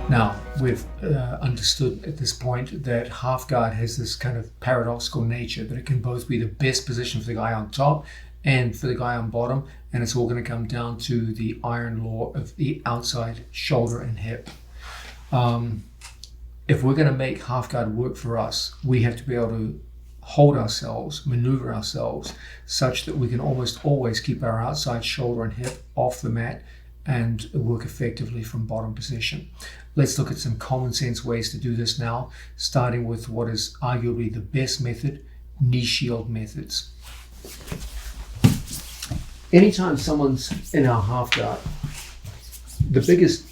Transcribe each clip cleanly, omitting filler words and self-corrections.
Now, we've understood at this point that half guard has this kind of paradoxical nature, that it can both be the best position for the guy on top and for the guy on bottom, and it's all going to come down to the iron law of the outside shoulder and hip. If we're going to make half guard work for us, we have to be able to hold ourselves, maneuver ourselves, such that we can almost always keep our outside shoulder and hip off the mat and work effectively from bottom position. Let's look at some common sense ways to do this now, starting with what is arguably the best method, knee shield methods. Anytime someone's in our half guard,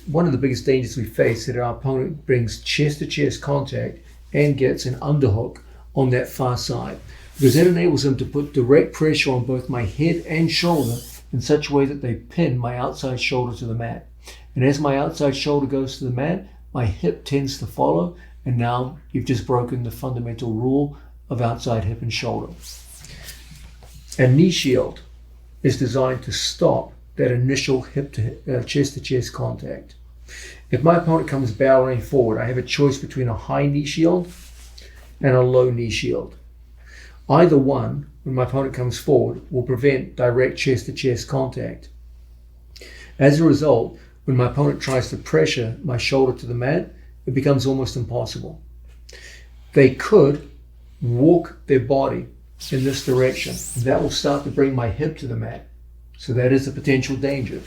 one of the biggest dangers we face is that our opponent brings chest to chest contact and gets an underhook on that far side, because that enables them to put direct pressure on both my head and shoulder in such a way that they pin my outside shoulder to the mat. And as my outside shoulder goes to the mat, my hip tends to follow, and now you've just broken the fundamental rule of outside hip and shoulder. A knee shield is designed to stop that initial chest to chest contact. If my opponent comes barreling forward, I have a choice between a high knee shield and a low knee shield. Either one, when my opponent comes forward, will prevent direct chest to chest contact. As a result, when my opponent tries to pressure my shoulder to the mat, it becomes almost impossible. They could walk their body in this direction. That will start to bring my hip to the mat. So that is a potential danger.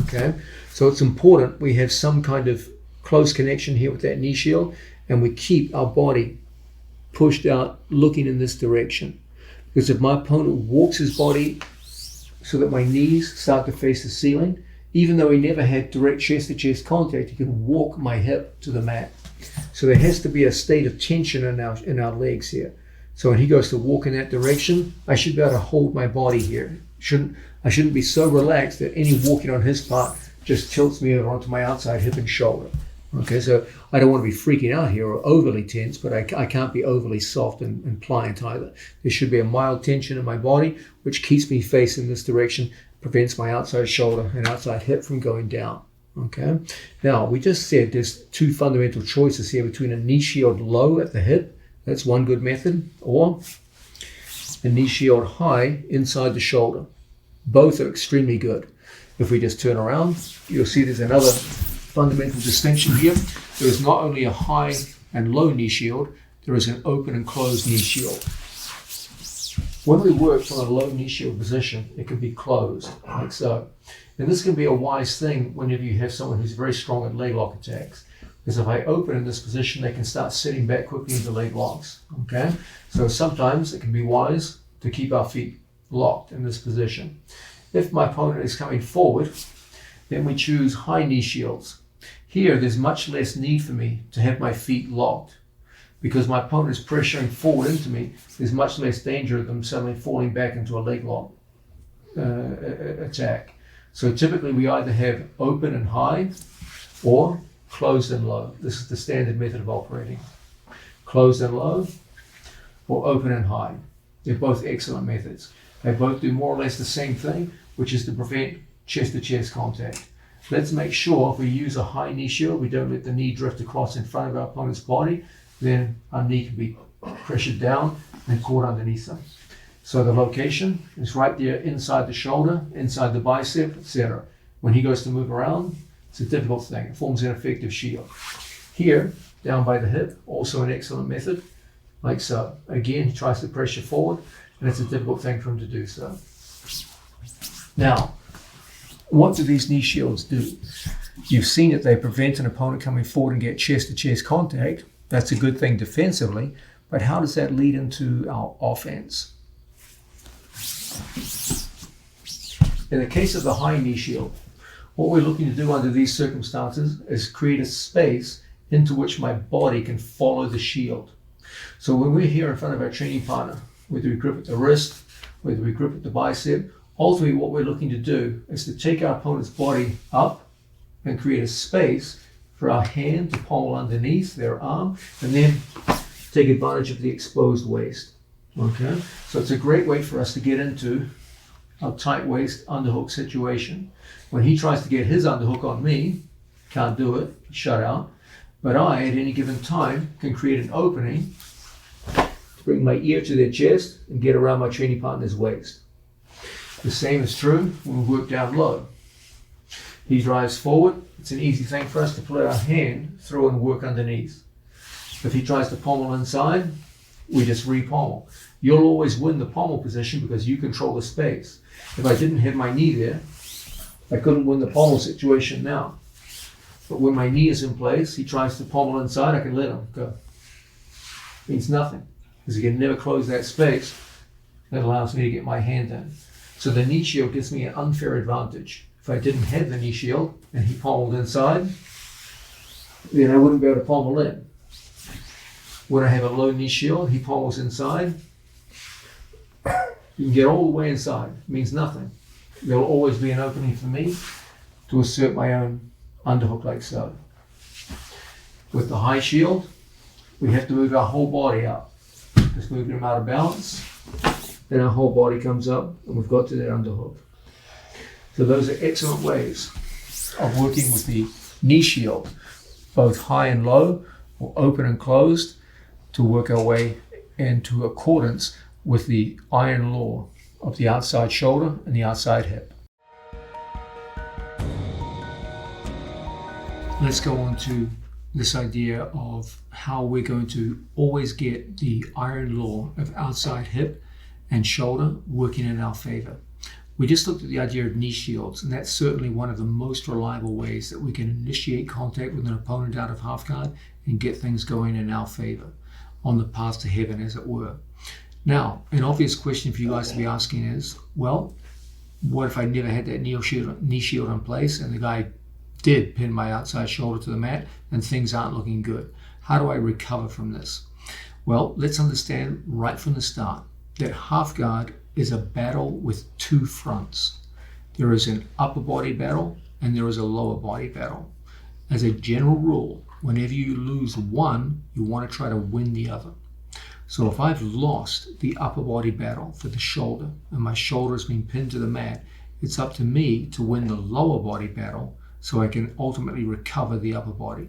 Okay, so it's important we have some kind of close connection here with that knee shield, and we keep our body pushed out looking in this direction. Because if my opponent walks his body so that my knees start to face the ceiling, even though he never had direct chest to chest contact, he can walk my hip to the mat. So there has to be a state of tension in our legs here. So when he goes to walk in that direction, I should be able to hold my body here. I shouldn't be so relaxed that any walking on his part just tilts me over onto my outside hip and shoulder. Okay, so I don't want to be freaking out here or overly tense, but I can't be overly soft and pliant either. There should be a mild tension in my body, which keeps me facing this direction, prevents my outside shoulder and outside hip from going down. Okay, now we just said there's two fundamental choices here between a knee shield low at the hip, that's one good method, or a knee shield high inside the shoulder. Both are extremely good. If we just turn around, you'll see there's another fundamental distinction here. There is not only a high and low knee shield, there is an open and closed knee shield. When we work from a low knee shield position, it can be closed, like so. And this can be a wise thing whenever you have someone who's very strong at leg lock attacks. Because if I open in this position, they can start sitting back quickly into leg locks, okay? So sometimes it can be wise to keep our feet locked in this position. If my opponent is coming forward, then we choose high knee shields. Here, there's much less need for me to have my feet locked. Because my opponent is pressuring forward into me, there's much less danger of them suddenly falling back into a leg lock attack. So typically we either have open and high or closed and low. This is the standard method of operating. Closed and low or open and high. They're both excellent methods. They both do more or less the same thing, which is to prevent chest-to-chest contact. Let's make sure if we use a high knee shield, we don't let the knee drift across in front of our opponent's body, then our knee can be pressured down and caught underneath them. So the location is right there inside the shoulder, inside the bicep, etc. When he goes to move around, it's a difficult thing. It forms an effective shield. Here, down by the hip, also an excellent method, like so. Again, he tries to pressure forward, and it's a difficult thing for him to do so. Now, what do these knee shields do? You've seen that they prevent an opponent coming forward and get chest-to-chest contact. That's a good thing defensively, but how does that lead into our offense? In the case of the high knee shield, what we're looking to do under these circumstances is create a space into which my body can follow the shield. So when we're here in front of our training partner, whether we grip at the wrist, whether we grip at the bicep, ultimately what we're looking to do is to take our opponent's body up and create a space for our hand to pommel underneath their arm, and then take advantage of the exposed waist. Okay, so it's a great way for us to get into a tight waist underhook situation. When he tries to get his underhook on me, can't do it, shut out. But I, at any given time, can create an opening to bring my ear to their chest and get around my training partner's waist. The same is true when we work down low. He drives forward. It's an easy thing for us to put our hand through and work underneath. If he tries to pommel inside, we just re-pommel. You'll always win the pommel position because you control the space. If I didn't have my knee there, I couldn't win the pommel situation now. But when my knee is in place, he tries to pommel inside, I can let him go. Means nothing, because he can never close that space that allows me to get my hand in. So the knee shield gives me an unfair advantage. If I didn't have the knee shield and he pommeled inside, then I wouldn't be able to pommel in. When I have a low knee shield, he pommels inside. You can get all the way inside. It means nothing. There will always be an opening for me to assert my own underhook like so. With the high shield, we have to move our whole body up. Just moving him out of balance, then our whole body comes up and we've got to that underhook. So those are excellent ways of working with the knee shield, both high and low, or open and closed, to work our way into accordance with the iron law of the outside shoulder and the outside hip. Let's go on to this idea of how we're going to always get the iron law of outside hip and shoulder working in our favor. We just looked at the idea of knee shields, and that's certainly one of the most reliable ways that we can initiate contact with an opponent out of half guard and get things going in our favor, on the path to heaven, as it were. Now, an obvious question for you guys to be asking is, well, what if I never had that knee shield in place and the guy did pin my outside shoulder to the mat and things aren't looking good? How do I recover from this? Well, let's understand right from the start that half guard is a battle with two fronts. There is an upper body battle and there is a lower body battle. As a general rule, whenever you lose one, you want to try to win the other. So if I've lost the upper body battle for the shoulder and my shoulder has been pinned to the mat, it's up to me to win the lower body battle so I can ultimately recover the upper body.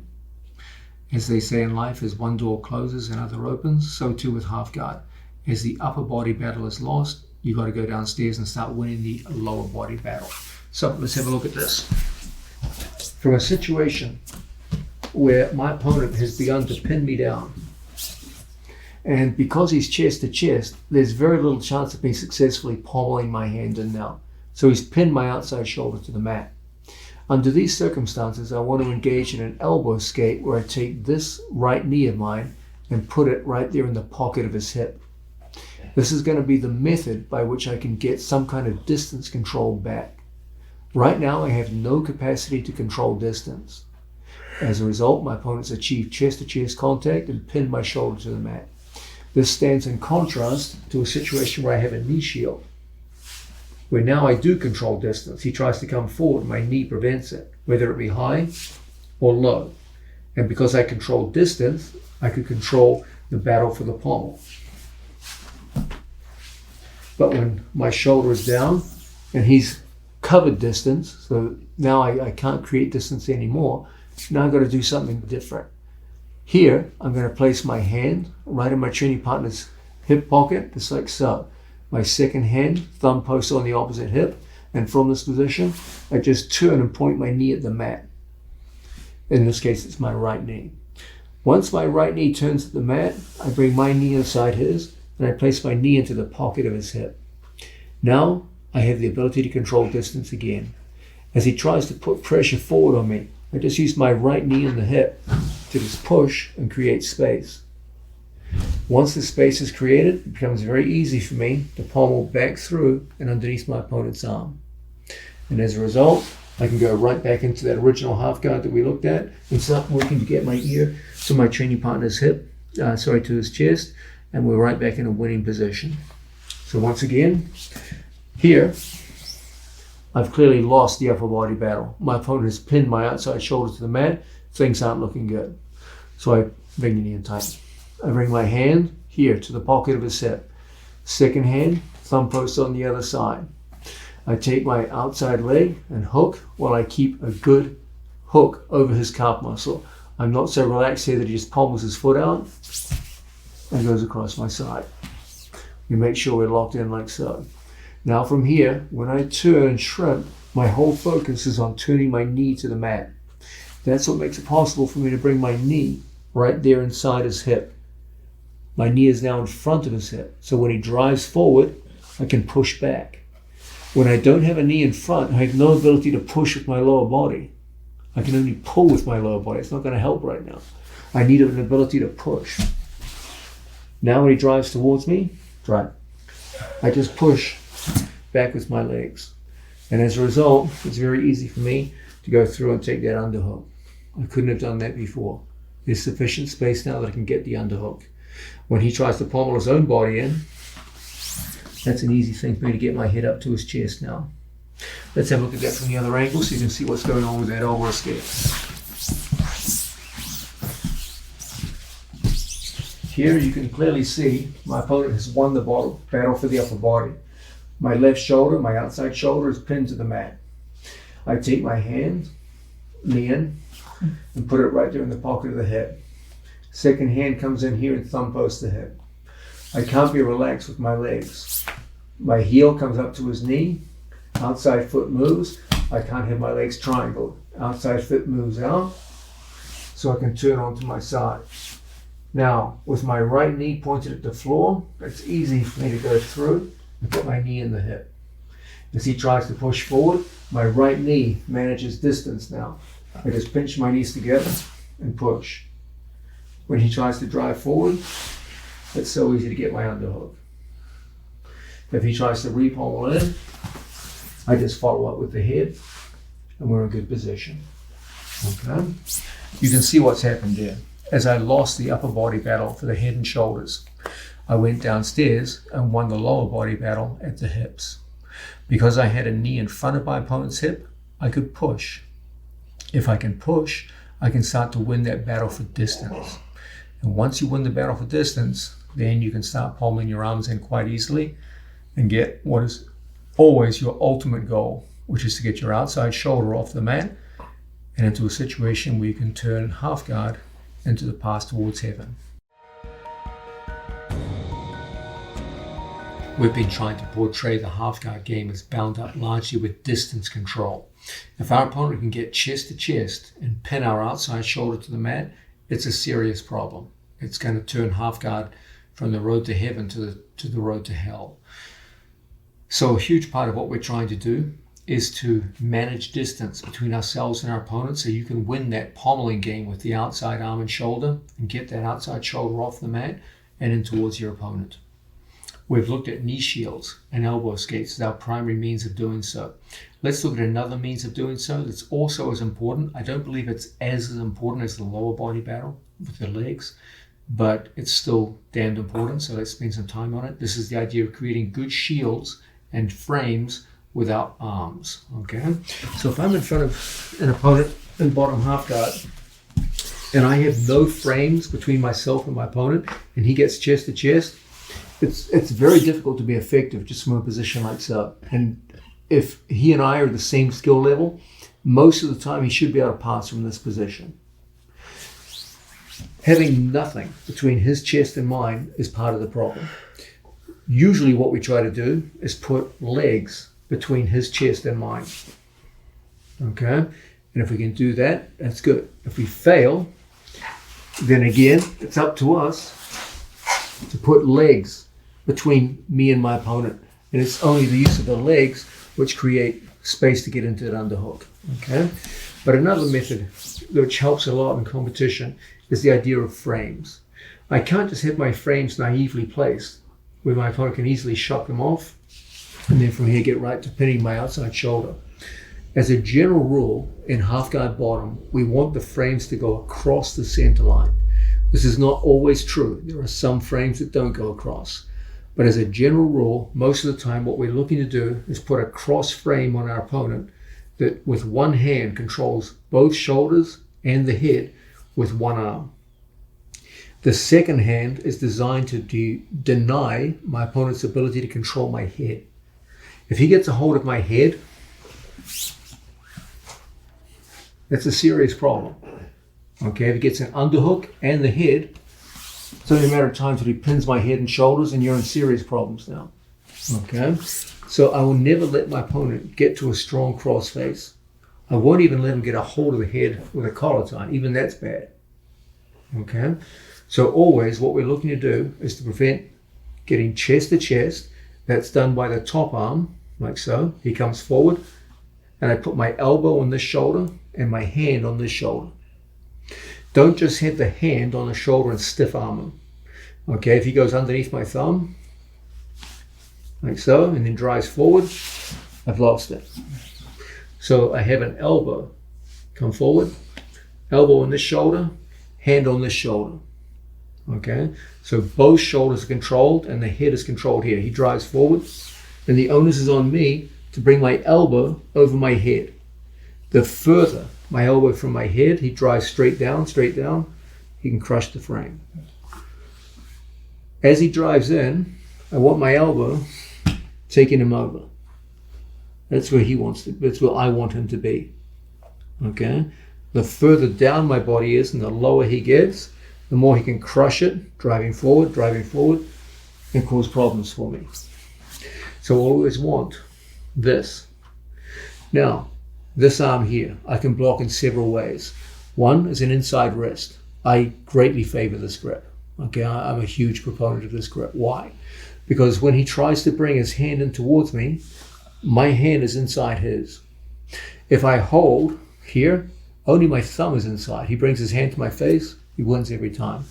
As they say in life, as one door closes, another opens, so too with half guard. As the upper body battle is lost, you've got to go downstairs and start winning the lower body battle. So let's have a look at this. From a situation where my opponent has begun to pin me down, and because he's chest to chest, there's very little chance of me successfully pommeling my hand in now. So he's pinned my outside shoulder to the mat. Under these circumstances, I want to engage in an elbow escape where I take this right knee of mine and put it right there in the pocket of his hip. This is going to be the method by which I can get some kind of distance control back. Right now, I have no capacity to control distance. As a result, my opponent's achieved chest-to-chest contact and pinned my shoulder to the mat. This stands in contrast to a situation where I have a knee shield, where now I do control distance. He tries to come forward, my knee prevents it, whether it be high or low. And because I control distance, I could control the battle for the pommel. But when my shoulder is down and he's covered distance, so now I can't create distance anymore, now I've got to do something different. Here, I'm going to place my hand right in my training partner's hip pocket, just like so. My second hand, thumb post on the opposite hip, and from this position, I just turn and point my knee at the mat. In this case, it's my right knee. Once my right knee turns at the mat, I bring my knee inside his, and I place my knee into the pocket of his hip. Now, I have the ability to control distance again. As he tries to put pressure forward on me, I just use my right knee in the hip to just push and create space. Once the space is created, it becomes very easy for me to pommel back through and underneath my opponent's arm. And as a result, I can go right back into that original half guard that we looked at and start working to get my ear to my training partner's hip, to his chest, and we're right back in a winning position. So once again, here, I've clearly lost the upper body battle. My opponent has pinned my outside shoulder to the mat. Things aren't looking good. So I bring the knee in tight. I bring my hand here to the pocket of his hip. Second hand, thumb post on the other side. I take my outside leg and hook while I keep a good hook over his calf muscle. I'm not so relaxed here that he just pommels his foot out and goes across my side. We make sure we're locked in like so. Now from here, when I turn and shrimp, my whole focus is on turning my knee to the mat. That's what makes it possible for me to bring my knee right there inside his hip. My knee is now in front of his hip, so when he drives forward, I can push back. When I don't have a knee in front, I have no ability to push with my lower body. I can only pull with my lower body. It's not going to help right now. I need an ability to push. Now when he drives towards me, I just push back with my legs. And as a result, it's very easy for me to go through and take that underhook. I couldn't have done that before. There's sufficient space now that I can get the underhook. When he tries to pommel his own body in, that's an easy thing for me to get my head up to his chest now. Let's have a look at that from the other angle so you can see what's going on with that elbow escape. Here you can clearly see my opponent has won the battle for the upper body. My left shoulder, my outside shoulder, is pinned to the mat. I take my hand, knee in, and put it right there in the pocket of the hip. Second hand comes in here and thumb posts the hip. I can't be relaxed with my legs. My heel comes up to his knee, outside foot moves. I can't have my legs triangled. Outside foot moves out, so I can turn onto my side. Now, with my right knee pointed at the floor, it's easy for me to go through and put my knee in the hip. As he tries to push forward, my right knee manages distance now. I just pinch my knees together and push. When he tries to drive forward, it's so easy to get my underhook. If he tries to re-pommel in, I just follow up with the head and we're in good position. Okay? You can see what's happened there. As I lost the upper body battle for the head and shoulders, I went downstairs and won the lower body battle at the hips. Because I had a knee in front of my opponent's hip, I could push. If I can push, I can start to win that battle for distance. And once you win the battle for distance, then you can start pommeling your arms in quite easily and get what is always your ultimate goal, which is to get your outside shoulder off the mat and into a situation where you can turn half guard into the path towards heaven. We've been trying to portray the half guard game as bound up largely with distance control. If our opponent can get chest to chest and pin our outside shoulder to the mat, it's a serious problem. It's going to turn half guard from the road to heaven to the road to hell. So a huge part of what we're trying to do is to manage distance between ourselves and our opponent so you can win that pommeling game with the outside arm and shoulder and get that outside shoulder off the mat and in towards your opponent. We've looked at knee shields and elbow escapes as our primary means of doing so. Let's look at another means of doing so that's also as important. I don't believe it's as important as the lower body battle with the legs, but it's still damned important, so let's spend some time on it. This is the idea of creating good shields and frames without arms, okay? So if I'm in front of an opponent in bottom half guard, and I have no frames between myself and my opponent, and he gets chest to chest, it's very difficult to be effective just from a position like so. And if he and I are the same skill level, most of the time he should be able to pass from this position. Having nothing between his chest and mine is part of the problem. Usually what we try to do is put legs between his chest and mine. Okay? And if we can do that, that's good. If we fail, then again, it's up to us to put legs between me and my opponent. And it's only the use of the legs which create space to get into that underhook. Okay? But another method which helps a lot in competition is the idea of frames. I can't just have my frames naively placed where my opponent can easily shock them off and then from here get right to pinning my outside shoulder. As a general rule, in half guard bottom, we want the frames to go across the center line. This is not always true. There are some frames that don't go across. But as a general rule, most of the time what we're looking to do is put a cross frame on our opponent that with one hand controls both shoulders and the head with one arm. The second hand is designed to deny my opponent's ability to control my head. If he gets a hold of my head, that's a serious problem. Okay, if he gets an underhook and the head, it's only a matter of time till he pins my head and shoulders and you're in serious problems now. Okay, so I will never let my opponent get to a strong cross face. I won't even let him get a hold of the head with a collar tie. Even that's bad. Okay, so always what we're looking to do is to prevent getting chest to chest. That's done by the top arm, like so. He comes forward, and I put my elbow on this shoulder and my hand on this shoulder. Don't just hit the hand on the shoulder and stiff arm him. Okay, if he goes underneath my thumb, like so, and then drives forward, I've lost it. So I have an elbow, come forward, elbow on this shoulder, hand on this shoulder. Okay, so both shoulders are controlled and the head is controlled here. He drives forward, and the onus is on me to bring my elbow over my head. The further my elbow from my head, he drives straight down, he can crush the frame. As he drives in, I want my elbow taking him over. That's where he wants to, that's where I want him to be. Okay? The further down my body is and the lower he gets, the more he can crush it, driving forward, and cause problems for me. So I always want this. Now, this arm here, I can block in several ways. One is an inside wrist. I greatly favor this grip. Okay, I'm a huge proponent of this grip. Why? Because when he tries to bring his hand in towards me, my hand is inside his. If I hold here, only my thumb is inside. He brings his hand to my face, he wins every time.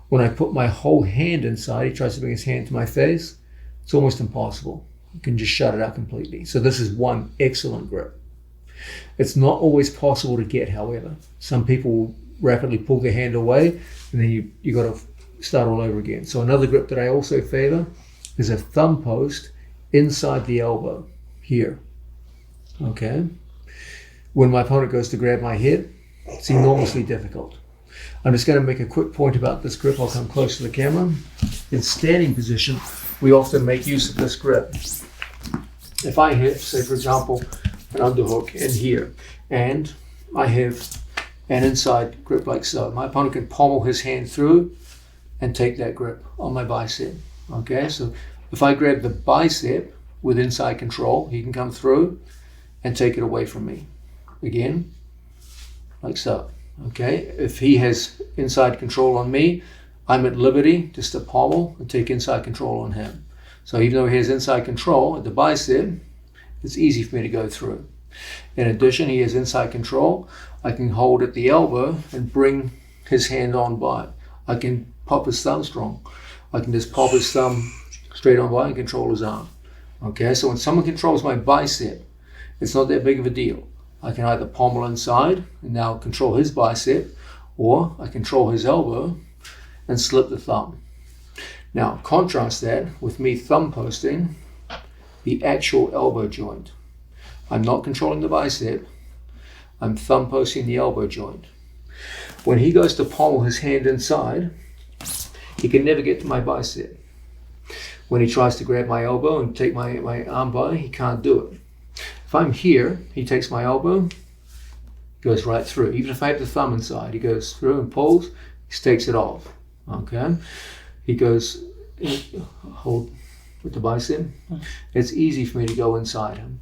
When I put my whole hand inside, he tries to bring his hand to my face, it's almost impossible. You can just shut it out completely. So this is one excellent grip. It's not always possible to get, however. Some people will rapidly pull their hand away, and then you got to start all over again. So another grip that I also favor is a thumb post inside the elbow, here. Okay? When my opponent goes to grab my head, it's enormously difficult. I'm just going to make a quick point about this grip. I'll come close to the camera. In standing position, we often make use of this grip. If I hit, say for example, an underhook in here, and I have an inside grip like so, my opponent can pommel his hand through and take that grip on my bicep. Okay, so if I grab the bicep with inside control, he can come through and take it away from me. Again, like so. Okay, if he has inside control on me, I'm at liberty just to pommel and take inside control on him. So even though he has inside control at the bicep, it's easy for me to go through. In addition, he has inside control. I can hold at the elbow and bring his hand on by. I can pop his thumb strong. I can just pop his thumb straight on by and control his arm. Okay, so when someone controls my bicep, it's not that big of a deal. I can either pommel inside and now control his bicep, or I control his elbow and slip the thumb. Now, contrast that with me thumb posting the actual elbow joint. I'm not controlling the bicep, I'm thumb posting the elbow joint. When he goes to pommel his hand inside, he can never get to my bicep. When he tries to grab my elbow and take my arm by, he can't do it. If I'm here, he takes my elbow, goes right through. Even if I have the thumb inside, he goes through and pulls, he takes it off. Okay? He goes, hold with the bicep. It's easy for me to go inside him.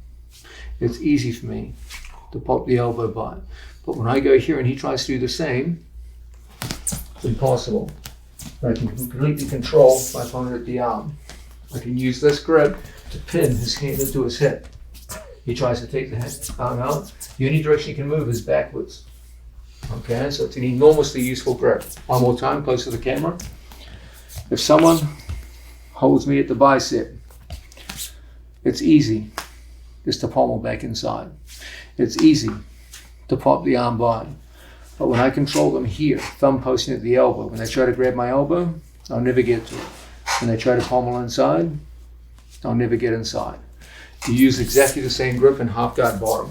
It's easy for me to pop the elbow by. But when I go here and he tries to do the same, it's impossible. I can completely control my opponent at the arm. I can use this grip to pin his hand into his hip. He tries to take the arm out. The only direction he can move is backwards. Okay, so it's an enormously useful grip. One more time, close to the camera. If someone holds me at the bicep, it's easy just to pommel back inside. It's easy to pop the arm by. But when I control them here, thumb posting at the elbow, when they try to grab my elbow, I'll never get to it. When they try to pommel inside, I'll never get inside. You use exactly the same grip in half guard bottom.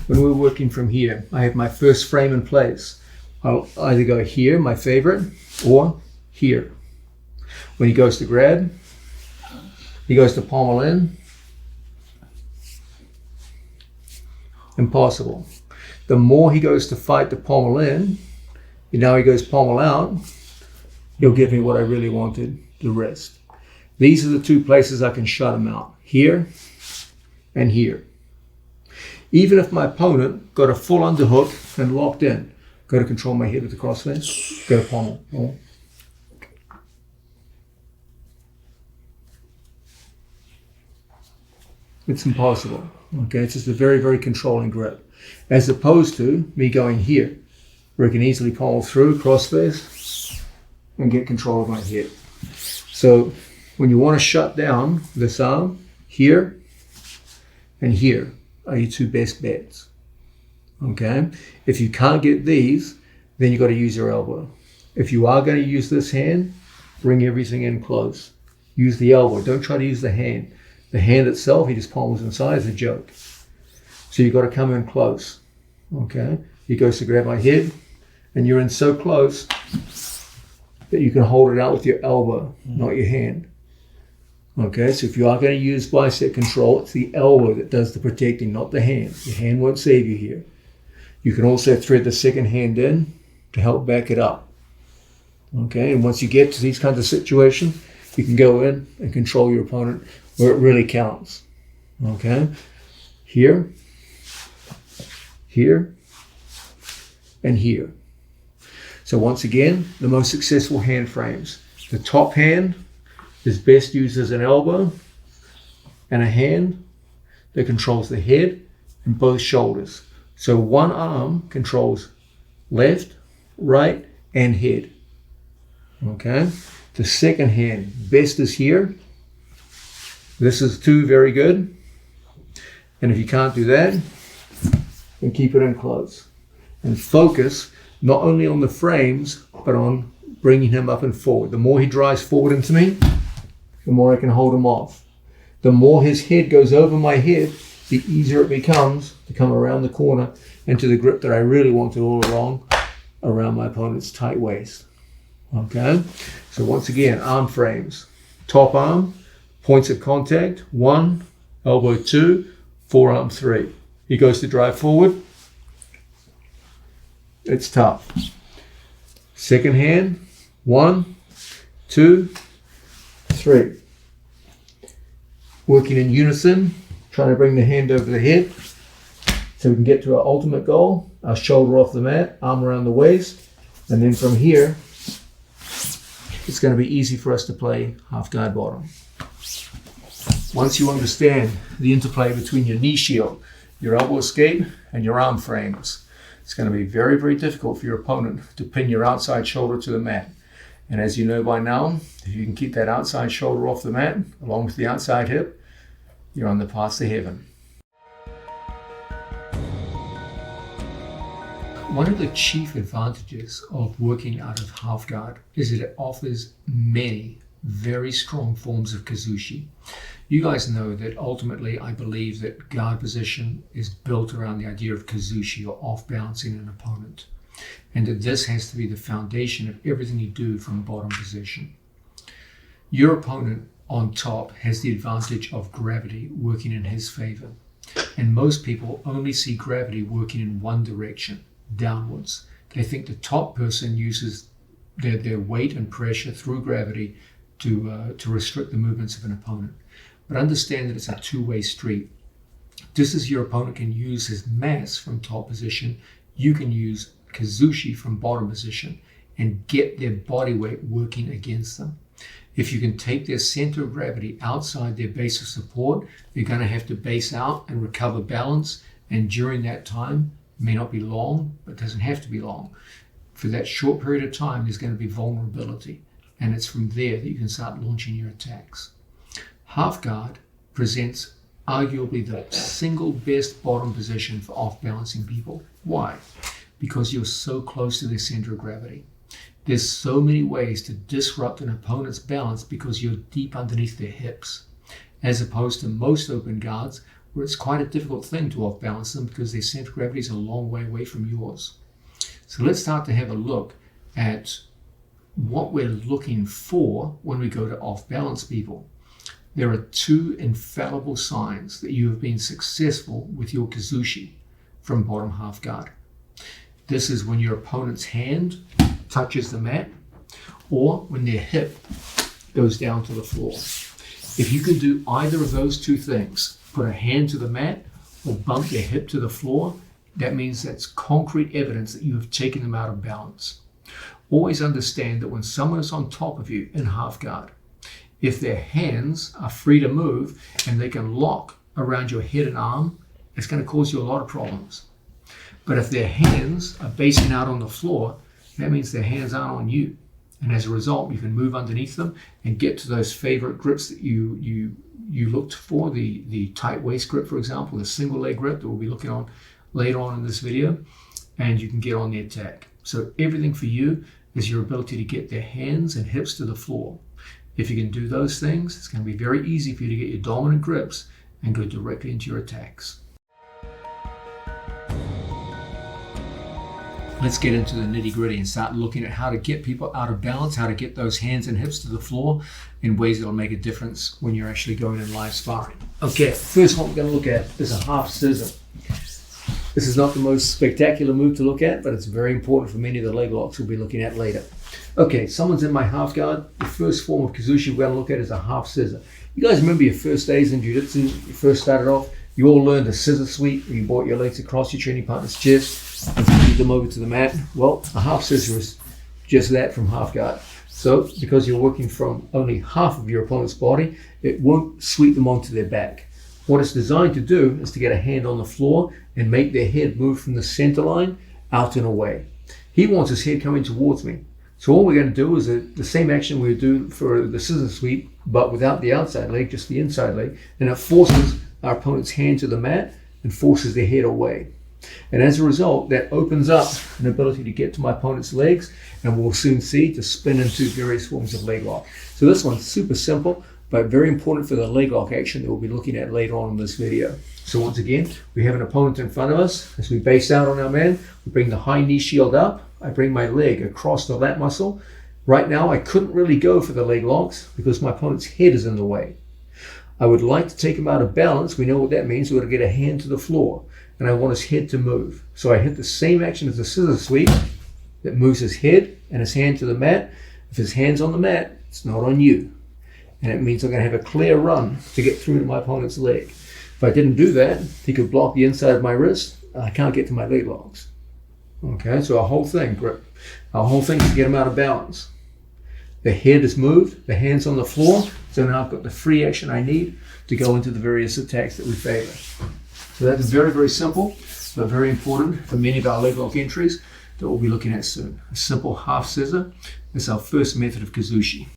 When we're working from here, I have my first frame in place. I'll either go here, my favorite, or here. When he goes to grab, he goes to pommel in, Impossible. The more he goes to fight the pommel in, and now he goes pommel out, he'll give me what I really wanted, the wrist. These are the two places I can shut him out, here and here. Even if my opponent got a full underhook and locked in, got to control my head with the crossface, go to pommel. Oh. It's impossible. Okay, it's just a very, very controlling grip. As opposed to me going here, where I can easily pommel through, crossface, and get control of my head. So when you want to shut down this arm, here and here are your two best bets. Okay? If you can't get these, then you've got to use your elbow. If you are going to use this hand, bring everything in close. Use the elbow. Don't try to use the hand. The hand itself, he just palms inside, is a joke. So you've got to come in close. Okay? He goes to grab my head, and you're in so close that you can hold it out with your elbow, not your hand. Okay, so if you are going to use bicep control, it's the elbow that does the protecting, not the hand. Your hand won't save you here. You can also thread the second hand in to help back it up. Okay, and once you get to these kinds of situations, you can go in and control your opponent where it really counts. Okay, here, here, and here. So once again, the most successful hand frames. The top hand is best used as an elbow and a hand that controls the head and both shoulders. So one arm controls left, right, and head. Okay. The second hand, best is here. This is two, very good. And if you can't do that, then keep it in close. And focus not only on the frames, but on bringing him up and forward. The more he drives forward into me, the more I can hold him off. The more his head goes over my head, the easier it becomes to come around the corner into the grip that I really wanted all along, around my opponent's tight waist. Okay? So once again, arm frames. Top arm, points of contact, 1, elbow 2, forearm 3. He goes to drive forward. It's tough. Second hand, 1, 2, 3. Working in unison, trying to bring the hand over the head so we can get to our ultimate goal, our shoulder off the mat, arm around the waist, and then from here, it's going to be easy for us to play half guard bottom. Once you understand the interplay between your knee shield, your elbow escape, and your arm frames, it's going to be very, very difficult for your opponent to pin your outside shoulder to the mat. And as you know by now, if you can keep that outside shoulder off the mat, along with the outside hip, you're on the path to heaven. One of the chief advantages of working out of half guard is that it offers many very strong forms of kazushi. You guys know that ultimately I believe that guard position is built around the idea of kazushi, or off-balancing an opponent, and that this has to be the foundation of everything you do from bottom position. Your opponent on top has the advantage of gravity working in his favor, and most people only see gravity working in one direction, downwards. They think the top person uses their weight and pressure through gravity to restrict the movements of an opponent. But understand that it's a two-way street. Just as your opponent can use his mass from top position, you can use kazushi from bottom position and get their body weight working against them. If you can take their center of gravity outside their base of support, they're going to have to base out and recover balance. And during that time, it may not be long, but it doesn't have to be long. For that short period of time, there's going to be vulnerability. And it's from there that you can start launching your attacks. Half guard presents arguably the single best bottom position for off-balancing people. Why? Because you're so close to their center of gravity. There's so many ways to disrupt an opponent's balance because you're deep underneath their hips, as opposed to most open guards where it's quite a difficult thing to off-balance them because their center of gravity is a long way away from yours. So let's start to have a look at what we're looking for when we go to off-balance people. There are two infallible signs that you have been successful with your kazushi. from bottom half guard. This is when your opponent's hand touches the mat or when their hip goes down to the floor. If you can do either of those two things, put a hand to the mat or bump their hip to the floor, that means that's concrete evidence that you have taken them out of balance. Always understand that when someone is on top of you in half guard, if their hands are free to move and they can lock around your head and arm, it's going to cause you a lot of problems. But if their hands are basing out on the floor, that means their hands aren't on you. And as a result, you can move underneath them and get to those favorite grips that you looked for, the tight waist grip, for example, the single leg grip that we'll be looking on later on in this video, and you can get on the attack. So everything for you is your ability to get their hands and hips to the floor. If you can do those things, it's going to be very easy for you to get your dominant grips and go directly into your attacks. Let's get into the nitty-gritty and start looking at how to get people out of balance, how to get those hands and hips to the floor in ways that will make a difference when you're actually going in live sparring. Okay, first one we're going to look at is a half scissor. This is not the most spectacular move to look at, but it's very important for many of the leg locks we'll be looking at later. Okay, someone's in my half guard. The first form of kazushi we're going to look at is a half scissor. You guys remember your first days in jiu-jitsu? You first started off, you all learned a scissor sweep where you brought your legs across your training partner's chest and feed them over to the mat. Well, a half scissor is just that from half guard. So because you're working from only half of your opponent's body, it won't sweep them onto their back. What it's designed to do is to get a hand on the floor and make their head move from the center line out and away. He wants his head coming towards me. So all we're going to do is the same action we would do for the scissor sweep, but without the outside leg, just the inside leg. And it forces our opponent's hand to the mat and forces their head away. And as a result, that opens up an ability to get to my opponent's legs, and we'll soon see to spin into various forms of leg lock. So this one's super simple, but very important for the leg lock action that we'll be looking at later on in this video. So once again, we have an opponent in front of us. As we base out on our man, we bring the high knee shield up. I bring my leg across the lat muscle. Right now, I couldn't really go for the leg locks because my opponent's head is in the way. I would like to take him out of balance. We know what that means. We're going to get a hand to the floor, and I want his head to move. So I hit the same action as the scissor sweep that moves his head and his hand to the mat. If his hand's on the mat, it's not on you. And it means I'm going to have a clear run to get through to my opponent's leg. If I didn't do that, he could block the inside of my wrist, and I can't get to my leg locks. Okay, so our whole thing is to get him out of balance. The head is moved, the hand's on the floor, so now I've got the free action I need to go into the various attacks that we favor. So that's very, very simple, but very important for many of our leg lock entries that we'll be looking at soon. A simple half scissor is our first method of kazushi.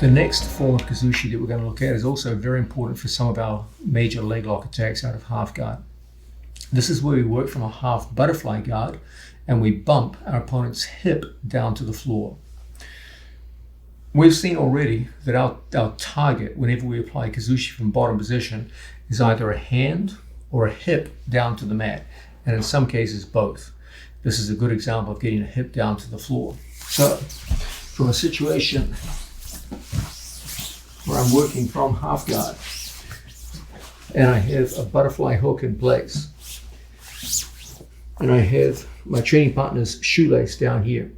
The next form of kazushi that we're going to look at is also very important for some of our major leg lock attacks out of half guard. This is where we work from a half butterfly guard and we bump our opponent's hip down to the floor. We've seen already that our target whenever we apply kazushi from bottom position is either a hand or a hip down to the mat, and in some cases both. This is a good example of getting a hip down to the floor. So from a situation where I'm working from half guard and I have a butterfly hook in place and I have my training partner's shoelace down here,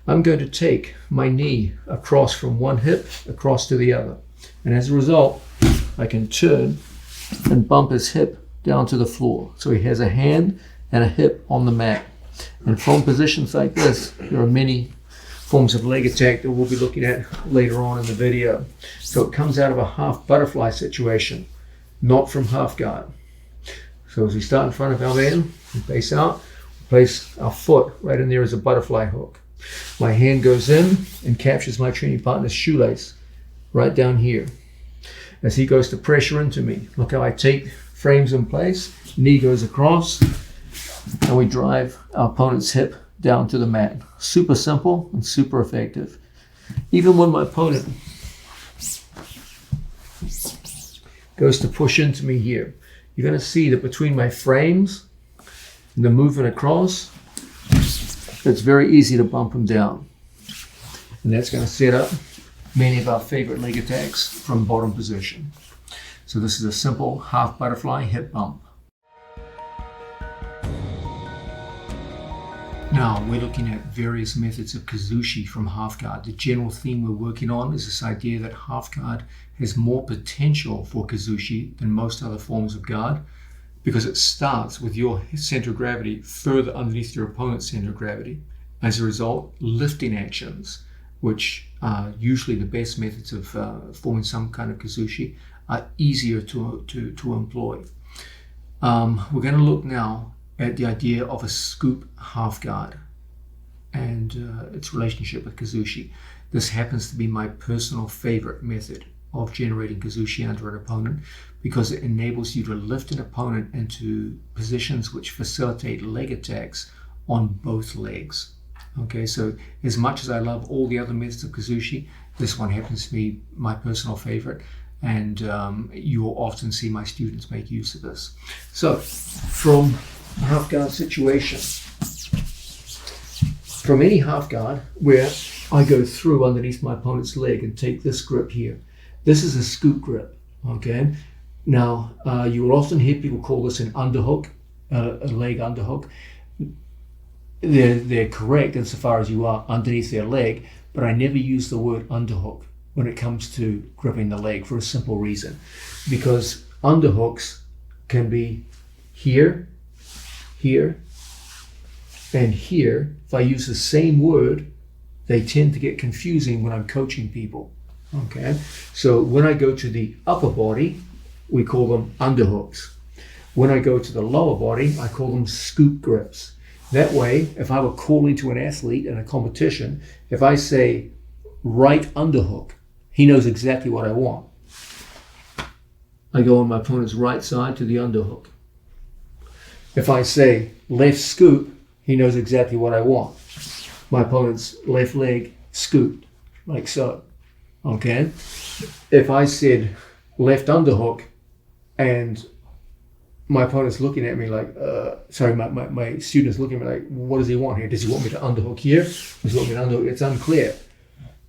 I'm going to take my knee across from one hip across to the other, and as a result I can turn and bump his hip down to the floor so he has a hand and a hip on the mat. And from positions like this, there are many forms of leg attack that we'll be looking at later on in the video. So it comes out of a half butterfly situation, not from half guard. So as we start in front of our man, we base out, we place our foot right in there as a butterfly hook. My hand goes in and captures my training partner's shoelace right down here. As he goes to pressure into me, look how I take frames in place, knee goes across, and we drive our opponent's hip down to the mat. Super simple and super effective. Even when my opponent goes to push into me here, you're going to see that between my frames and the movement across, it's very easy to bump him down. And that's going to set up many of our favorite leg attacks from bottom position. So this is a simple half butterfly hip bump. Now we're looking at various methods of kazushi from half guard. The general theme we're working on is this idea that half guard has more potential for kazushi than most other forms of guard, because it starts with your center of gravity further underneath your opponent's center of gravity. As a result, lifting actions, which are usually the best methods of forming some kind of kazushi, are easier to employ. We're going to look now at the idea of a scoop half guard and its relationship with kazushi. This happens to be my personal favorite method of generating kazushi under an opponent, because it enables you to lift an opponent into positions which facilitate leg attacks on both legs. Okay, so as much as I love all the other methods of kazushi, this one happens to be my personal favorite, and you will often see my students make use of this. So from a half guard situation, from any half guard where I go through underneath my opponent's leg and take this grip here, this is a scoop grip. Okay, now you will often hear people call this an underhook, a leg underhook. They're correct insofar as you are underneath their leg, but I never use the word underhook when it comes to gripping the leg, for a simple reason. Because underhooks can be here, here, and here. If I use the same word, they tend to get confusing when I'm coaching people. Okay, so when I go to the upper body, we call them underhooks. When I go to the lower body, I call them scoop grips. That way, if I were calling to an athlete in a competition, if I say right underhook, he knows exactly what I want. I go on my opponent's right side to the underhook. If I say left scoop, he knows exactly what I want. My opponent's left leg scooped, like so. Okay? If I said left underhook and my opponent's looking at me like, my student's looking at me like, what does he want here? Does he want me to underhook here? Does he want me to underhook? It's unclear.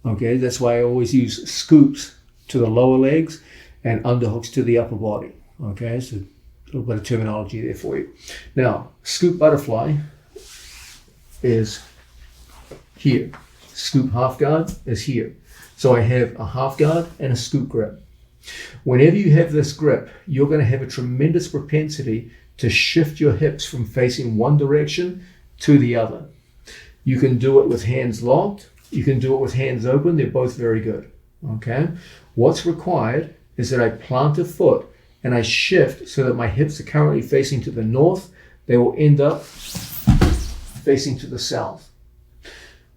Okay, that's why I always use scoops to the lower legs and underhooks to the upper body. Okay, so a little bit of terminology there for you. Now, scoop butterfly is here. Scoop half guard is here. So I have a half guard and a scoop grip. Whenever you have this grip, you're going to have a tremendous propensity to shift your hips from facing one direction to the other. You can do it with hands locked. You can do it with hands open. They're both very good. Okay? What's required is that I plant a foot and I shift so that my hips are currently facing to the north. They will end up facing to the south.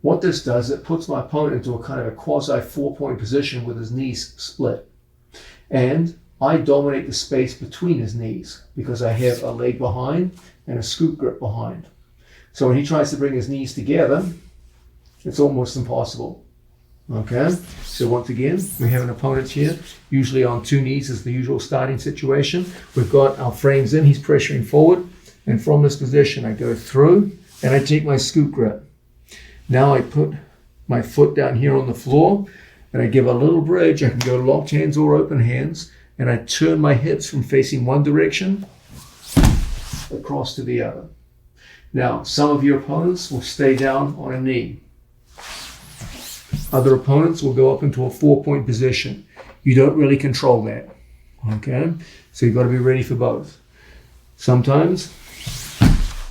What this does, it puts my opponent into a kind of a quasi 4-point position with his knees split. And I dominate the space between his knees because I have a leg behind and a scoop grip behind. So when he tries to bring his knees together, it's almost impossible. Okay, so once again, we have an opponent here, usually on 2 knees is the usual starting situation. We've got our frames in, he's pressuring forward, and from this position I go through and I take my scoop grip. Now I put my foot down here on the floor and I give a little bridge. I can go locked hands or open hands, and I turn my hips from facing one direction across to the other. Now, some of your opponents will stay down on a knee. Other opponents will go up into a 4-point position. You don't really control that. Okay? So you've got to be ready for both. Sometimes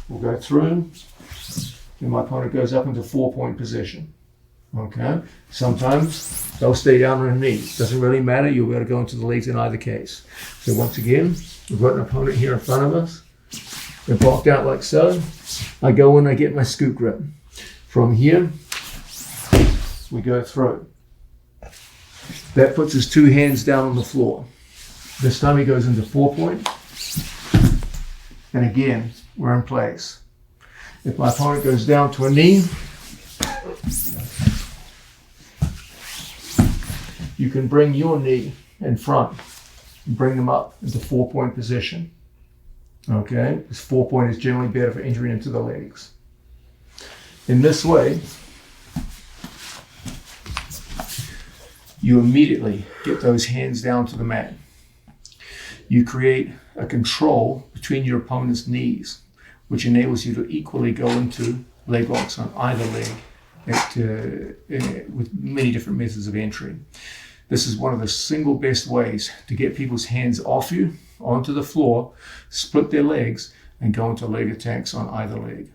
we'll go through and my opponent goes up into 4-point position. Okay? Sometimes they'll stay down on a knee. Doesn't really matter. You'll be able to go into the legs in either case. So once again, we've got an opponent here in front of us. They're blocked out like so. I go in, I get my scoop grip. From here, we go through. That puts his 2 hands down on the floor. This time he goes into 4-point. And again, we're in place. If my opponent goes down to a knee, you can bring your knee in front and bring them up into 4-point position. Okay, this 4-point is generally better for injuring into the legs. In this way, you immediately get those hands down to the mat. You create a control between your opponent's knees, which enables you to equally go into leg locks on either leg with many different methods of entry. This is one of the single best ways to get people's hands off you, onto the floor, split their legs, and go into leg attacks on either leg.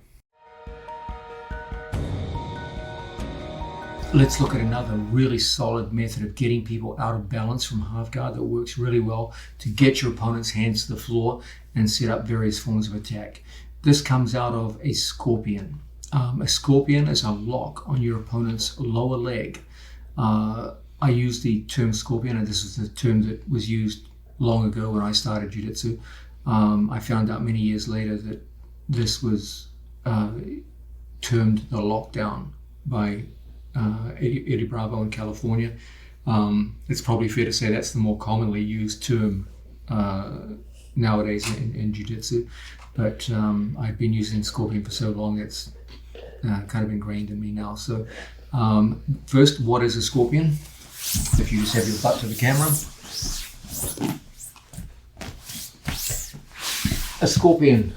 Let's look at another really solid method of getting people out of balance from half guard that works really well to get your opponent's hands to the floor and set up various forms of attack. This comes out of a scorpion. A scorpion is a lock on your opponent's lower leg. I use the term scorpion, and this is the term that was used long ago when I started jiu-jitsu. I found out many years later that this was termed the lockdown by Eddie Bravo in California. It's probably fair to say that's the more commonly used term nowadays in jiu-jitsu, but I've been using scorpion for so long it's kind of ingrained in me now. So first, what is a scorpion? If you just have your butt to the camera. A scorpion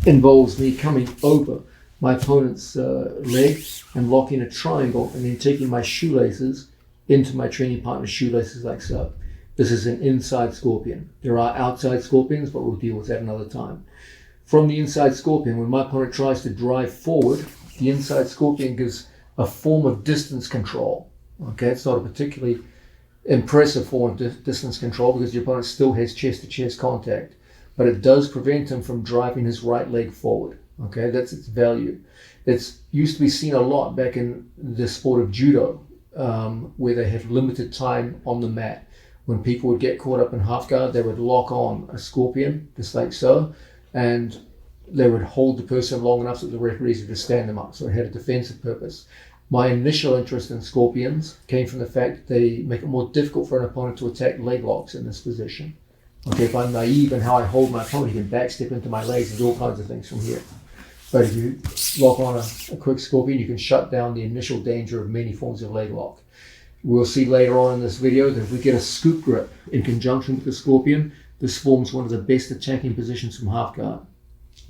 involves me coming over my opponent's leg and locking a triangle and then taking my shoelaces into my training partner's shoelaces like so. This is an inside scorpion. There are outside scorpions, but we'll deal with that another time. From the inside scorpion, when my opponent tries to drive forward, the inside scorpion gives a form of distance control. Okay, it's not a particularly impressive form of distance control because your opponent still has chest-to-chest contact, but it does prevent him from driving his right leg forward. Okay, that's its value. It's used to be seen a lot back in the sport of judo, where they have limited time on the mat. When people would get caught up in half guard, they would lock on a scorpion, just like so, and they would hold the person long enough that the referees would just stand them up. So it had a defensive purpose. My initial interest in scorpions came from the fact that they make it more difficult for an opponent to attack leg locks in this position. Okay, if I'm naive in how I hold my opponent, he can backstep into my legs and do all kinds of things from here. But if you lock on a quick scorpion, you can shut down the initial danger of many forms of leg lock. We'll see later on in this video that if we get a scoop grip in conjunction with the scorpion, this forms one of the best attacking positions from half guard.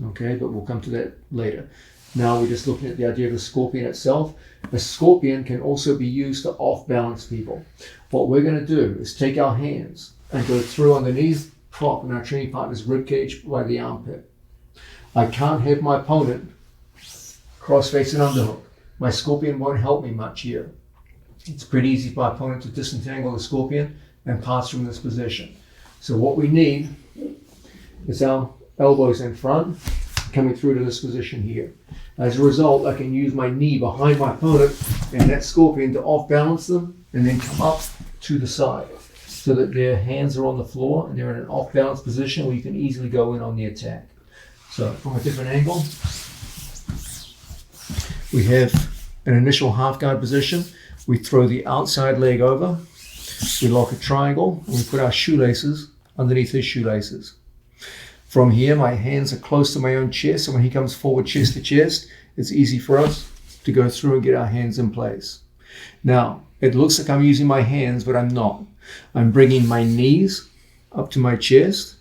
Okay, but we'll come to that later. Now we're just looking at the idea of the scorpion itself. A scorpion can also be used to off-balance people. What we're going to do is take our hands and go through underneath, prop in our training partner's ribcage by the armpit. I can't have my opponent cross-face and underhook. My scorpion won't help me much here. It's pretty easy for my opponent to disentangle the scorpion and pass from this position. So what we need is our elbows in front, coming through to this position here. As a result, I can use my knee behind my opponent and that scorpion to off-balance them and then come up to the side so that their hands are on the floor and they're in an off-balance position where you can easily go in on the attack. So from a different angle, we have an initial half guard position. We throw the outside leg over, we lock a triangle, and we put our shoelaces underneath his shoelaces. From here, my hands are close to my own chest, so when he comes forward chest to chest, it's easy for us to go through and get our hands in place. Now, it looks like I'm using my hands, but I'm not. I'm bringing my knees up to my chest,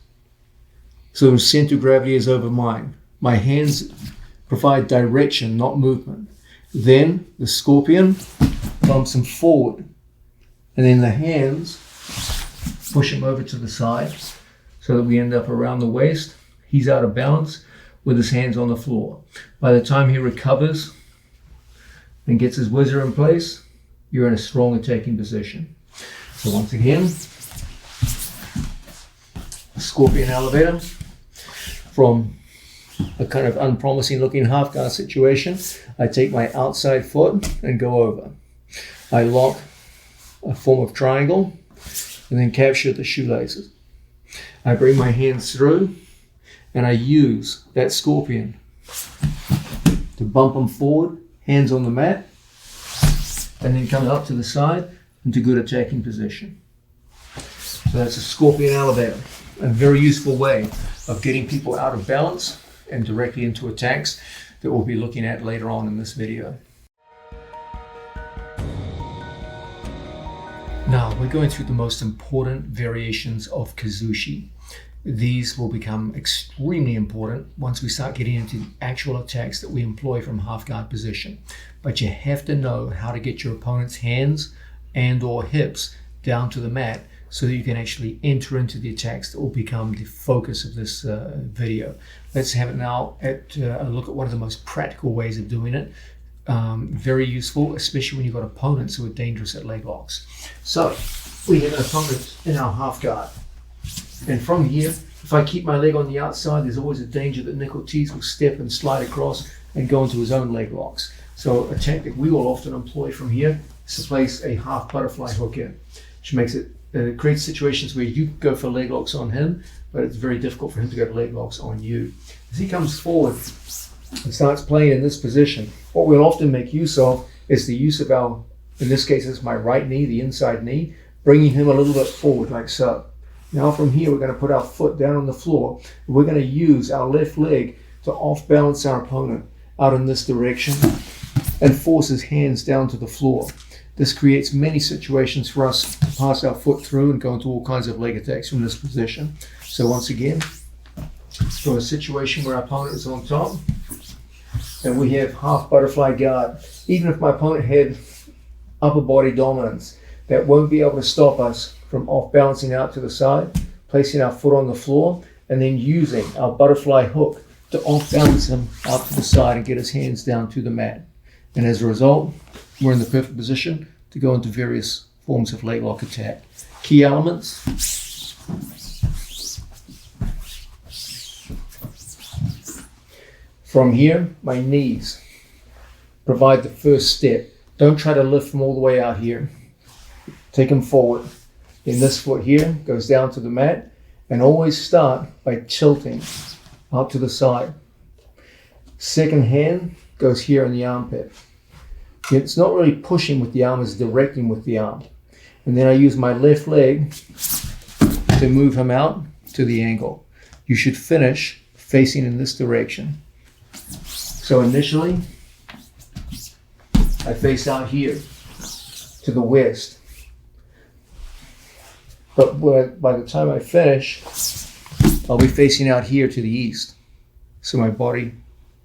so the center of gravity is over mine. My hands provide direction, not movement. Then the scorpion bumps him forward, and then the hands push him over to the side so that we end up around the waist. He's out of balance with his hands on the floor. By the time he recovers and gets his whizzer in place, you're in a strong attacking position. So once again, a scorpion elevator from a kind of unpromising looking half guard situation. I take my outside foot and go over. I lock a form of triangle and then capture the shoelaces. I bring my hands through and I use that scorpion to bump them forward, hands on the mat, and then come up to the side into good attacking position. So that's a scorpion elevator, a very useful way of getting people out of balance and directly into attacks that we'll be looking at later on in this video. Now we're going through the most important variations of kazushi. these will become extremely important once we start getting into actual attacks that we employ from half guard position. But you have to know how to get your opponent's hands and or hips down to the mat so that you can actually enter into the attacks that will become the focus of this video. Let's have it now at a look at one of the most practical ways of doing it. Very useful, especially when you've got opponents who are dangerous at leg locks. So we have an opponent in our half guard. And from here, if I keep my leg on the outside, there's always a danger that Nick Ortiz will step and slide across and go into his own leg locks. So a tactic we will often employ from here is to place a half butterfly hook in, which makes it creates situations where you go for leg locks on him, but it's very difficult for him to go to leg locks on you. As he comes forward and starts playing in this position, what we'll often make use of is the use of our, in this case it's my right knee, the inside knee, bringing him a little bit forward like so. Now from here we're going to put our foot down on the floor, and we're going to use our left leg to off balance our opponent out in this direction and force his hands down to the floor. This creates many situations for us to pass our foot through and go into all kinds of leg attacks from this position. So once again, from a situation where our opponent is on top and we have half butterfly guard, even if my opponent had upper body dominance, that won't be able to stop us from off balancing out to the side, placing our foot on the floor, and then using our butterfly hook to off balance him out to the side and get his hands down to the mat. And as a result, we're in the perfect position to go into various forms of leg lock attack. Key elements. From here, my knees provide the first step. Don't try to lift them all the way out here. Take them forward. Then this foot here goes down to the mat, and always start by tilting out to the side. Second hand goes here in the armpit. It's not really pushing with the arm, it's directing with the arm. And then I use my left leg to move him out to the angle. You should finish facing in this direction. So initially, I face out here to the west. But by the time I finish, I'll be facing out here to the east. So my body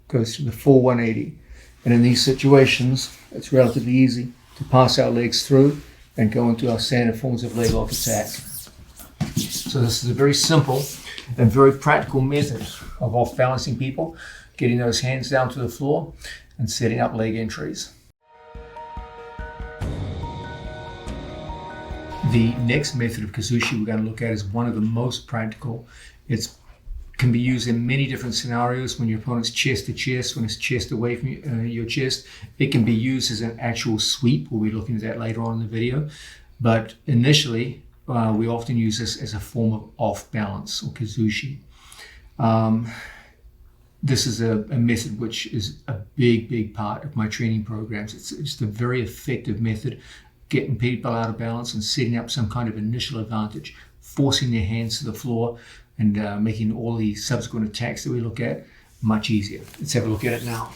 goes to the full 180. And in these situations, it's relatively easy to pass our legs through and go into our standard forms of leg lock attack. So this is a very simple and very practical method of off balancing people, getting those hands down to the floor and setting up leg entries. The next method of kazushi we're going to look at is one of the most practical. It can be used in many different scenarios. When your opponent's chest to chest, when it's chest away from your chest. It can be used as an actual sweep. We'll be looking at that later on in the video. But initially, we often use this as a form of off balance or kazushi. This is a method which is a big part of my training programs. It's a very effective method, getting people out of balance and setting up some kind of initial advantage, forcing their hands to the floor, and making all the subsequent attacks that we look at much easier. Let's have a look at it now.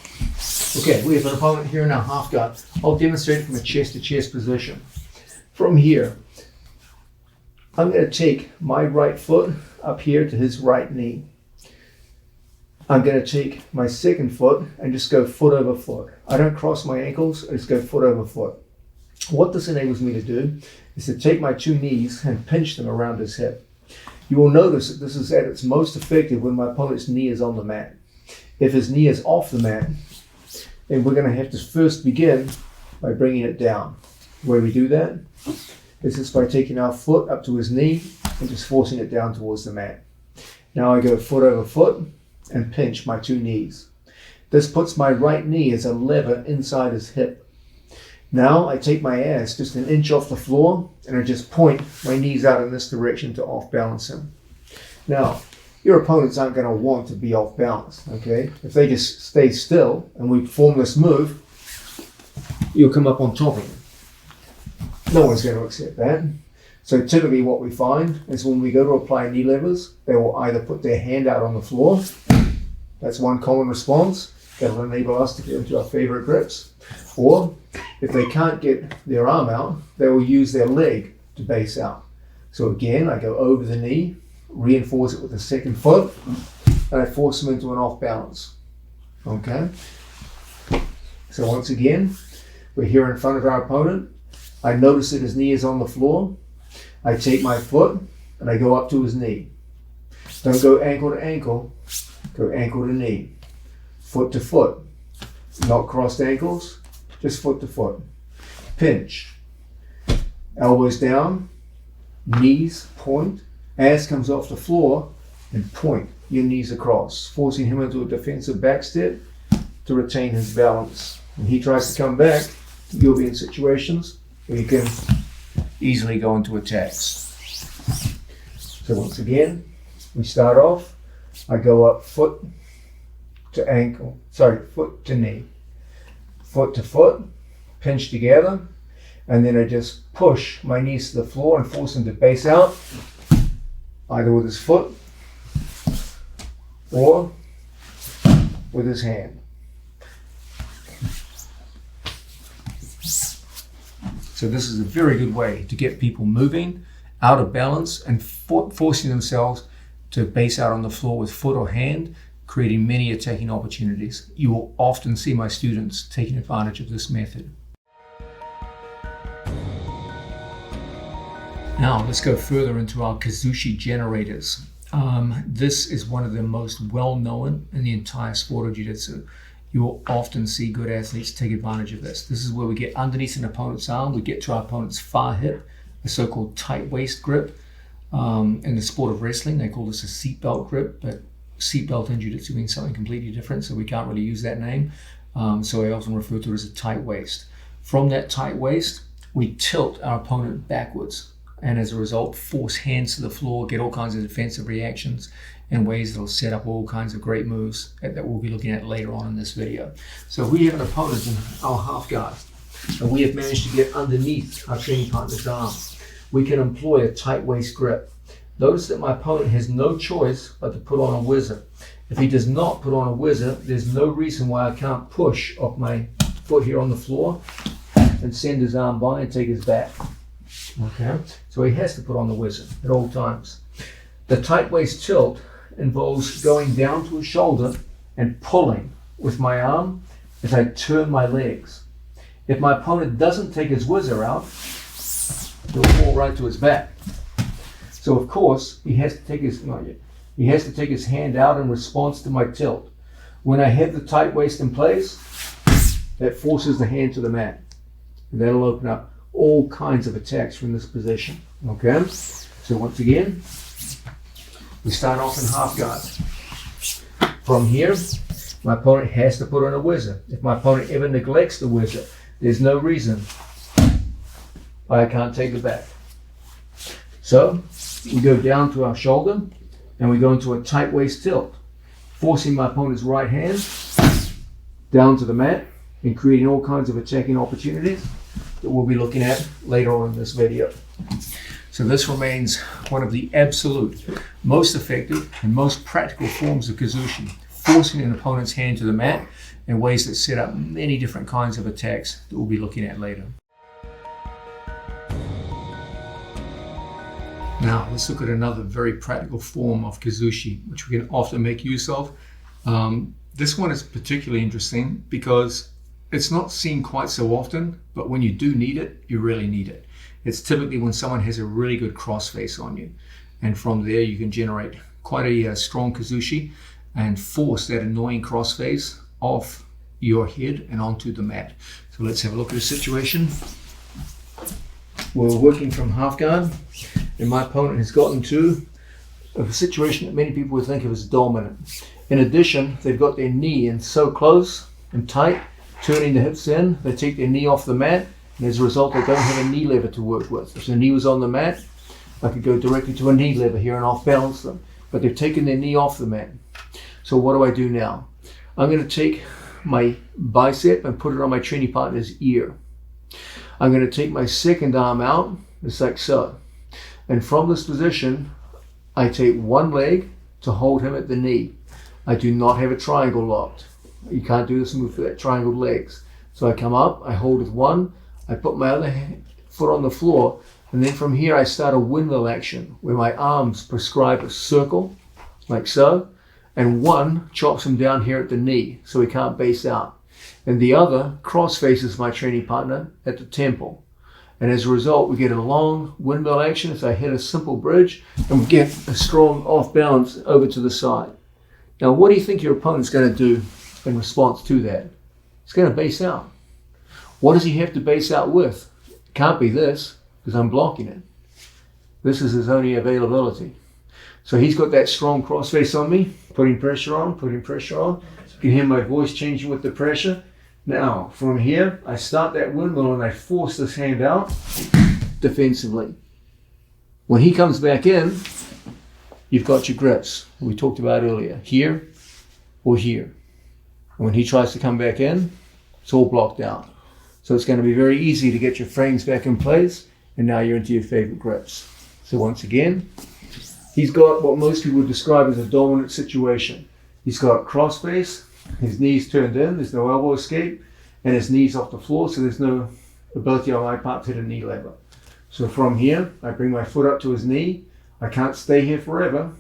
Okay, we have an opponent here in our half guard. I'll demonstrate it from a chest to chest position. From here, I'm going to take my right foot up here to his right knee. I'm going to take my second foot and just go foot over foot. I don't cross my ankles, I just go foot over foot. What this enables me to do is to take my two knees and pinch them around his hip. You will notice that this is at its most effective when my opponent's knee is on the mat. If his knee is off the mat, then we're going to have to first begin by bringing it down. The way we do that is just by taking our foot up to his knee and just forcing it down towards the mat. Now I go foot over foot and pinch my two knees. This puts my right knee as a lever inside his hip. Now I take my ass just an inch off the floor and I just point my knees out in this direction to off balance him. Now, your opponents aren't going to want to be off balance, okay? If they just stay still and we perform this move, you'll come up on top of them. No one's going to accept that. So typically what we find is when we go to apply knee levers, they will either put their hand out on the floor. That's one common response. That'll enable us to get into our favorite grips. Or if they can't get their arm out, they will use their leg to base out. So again, I go over the knee, reinforce it with the second foot, and I force him into an off balance. Okay? So once again, we're here in front of our opponent. I notice that his knee is on the floor. I take my foot and I go up to his knee. Don't go ankle to ankle, go ankle to knee. Foot to foot, not crossed ankles, just foot to foot. Pinch, elbows down, knees point, ass comes off the floor, and point your knees across, forcing him into a defensive back step to retain his balance. When he tries to come back, you'll be in situations where you can easily go into attacks. So once again, we start off, I go up foot to ankle, foot to knee, foot to foot, pinch together, and then I just push my knees to the floor and force him to base out, either with his foot or with his hand. So this is a very good way to get people moving, out of balance, and forcing themselves to base out on the floor with foot or hand, creating many attacking opportunities. You will often see my students taking advantage of this method. Now let's go further into our kazushi generators. This is one of the most well-known in the entire sport of jiu-jitsu. You will often see good athletes take advantage of this. This is where we get underneath an opponent's arm, we get to our opponent's far hip, a so-called tight waist grip. In the sport of wrestling, they call this a seatbelt grip, but seatbelt in jiu-jitsu means something completely different, so we can't really use that name. So I often refer to it as a tight waist. From that tight waist, we tilt our opponent backwards, and as a result, force hands to the floor, get all kinds of defensive reactions in ways that will set up all kinds of great moves that we'll be looking at later on in this video. So we have an opponent in our half guard, and we have managed to get underneath our training partner's arm. We can employ a tight waist grip. Notice that my opponent has no choice but to put on a whizzer. If he does not put on a whizzer, there's no reason why I can't push off my foot here on the floor and send his arm by and take his back. Okay, so he has to put on the whizzer at all times. The tight waist tilt involves going down to his shoulder and pulling with my arm as I turn my legs. If my opponent doesn't take his whizzer out, he'll fall right to his back. So of course, he has to take his hand out in response to my tilt. When I have the tight waist in place, that forces the hand to the mat. And that'll open up all kinds of attacks from this position. Okay? So once again, we start off in half guard. From here, my opponent has to put on a whizzer. If my opponent ever neglects the whizzer, there's no reason why I can't take it back. So we go down to our shoulder and we go into a tight waist tilt, forcing my opponent's right hand down to the mat and creating all kinds of attacking opportunities that we'll be looking at later on in this video. So this remains one of the absolute most effective and most practical forms of kazushi, forcing an opponent's hand to the mat in ways that set up many different kinds of attacks that we'll be looking at later. Now let's look at another very practical form of kazushi, which we can often make use of. This one is particularly interesting because it's not seen quite so often, but when you do need it, you really need it. It's typically when someone has a really good crossface on you. And from there, you can generate quite a strong kazushi and force that annoying crossface off your head and onto the mat. So let's have a look at a situation. We're working from half guard, and my opponent has gotten to a situation that many people would think of as dominant. In addition, they've got their knee in so close and tight, turning the hips in, they take their knee off the mat, and as a result, they don't have a knee lever to work with. If the knee was on the mat, I could go directly to a knee lever here and off balance them. But they've taken their knee off the mat. So what do I do now? I'm going to take my bicep and put it on my training partner's ear. I'm going to take my second arm out, just like so. And from this position, I take one leg to hold him at the knee. I do not have a triangle locked. You can't do this move with triangle legs. So I come up, I hold with one, I put my other foot on the floor, And then from here, I start a windmill action where my arms prescribe a circle, like so, and one chops him down here at the knee so he can't base out. And the other cross faces my training partner at the temple. And as a result, we get a long windmill action as I hit a simple bridge, and we get a strong off balance over to the side. Now, what do you think your opponent's going to do in response to that? He's going to base out. What does he have to base out with? It can't be this, because I'm blocking it. This is his only availability. So he's got that strong crossface on me, putting pressure on. So you can hear my voice changing with the pressure. Now, from here, I start that windmill and I force this hand out defensively. When he comes back in, you've got your grips we talked about earlier, here or here. And when he tries to come back in, it's all blocked out. So it's going to be very easy to get your frames back in place, and now you're into your favorite grips. So once again, he's got what most people would describe as a dominant situation. He's got crossface, his knees turned in, there's no elbow escape, and his knees off the floor, so there's no ability on my part to hit a knee lever. So from here, I bring my foot up to his knee. I can't stay here forever,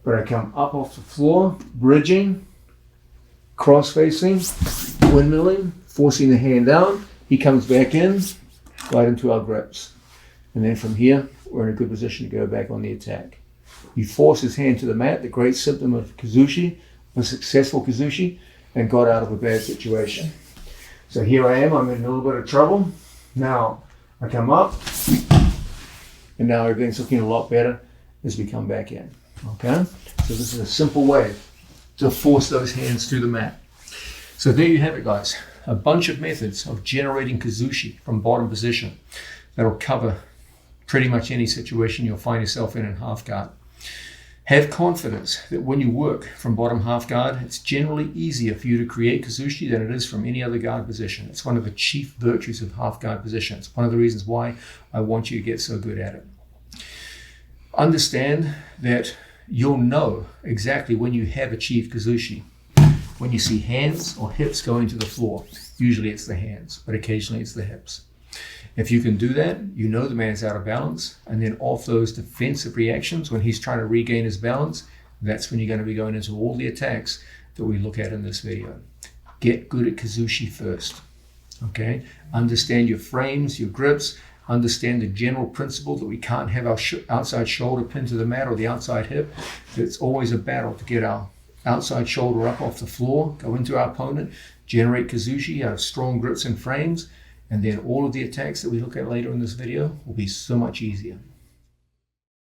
but I come up off the floor, bridging, cross-facing, windmilling, forcing the hand down. He comes back in, right into our grips. And then from here, we're in a good position to go back on the attack. He forced his hand to the mat, the great symptom of Kazushi, a successful Kazushi, and got out of a bad situation. So here I am, I'm in a little bit of trouble. Now I come up, and now everything's looking a lot better as we come back in. Okay? So this is a simple way to force those hands to the mat. So there you have it, guys. A bunch of methods of generating Kazushi from bottom position that'll cover pretty much any situation you'll find yourself in half guard. Have confidence that when you work from bottom half guard, it's generally easier for you to create Kazushi than it is from any other guard position. It's one of the chief virtues of half guard position. It's one of the reasons why I want you to get so good at it. Understand that you'll know exactly when you have achieved Kazushi. When you see hands or hips going to the floor, usually it's the hands, but occasionally it's the hips. If you can do that, you know the man's out of balance, and then off those defensive reactions, when he's trying to regain his balance, that's when you're going to be going into all the attacks that we look at in this video. Get good at Kazushi first, okay? Understand your frames, your grips, understand the general principle that we can't have our outside shoulder pinned to the mat or the outside hip. It's always a battle to get our outside shoulder up off the floor, go into our opponent, generate Kazushi out of strong grips and frames, and then all of the attacks that we look at later in this video will be so much easier.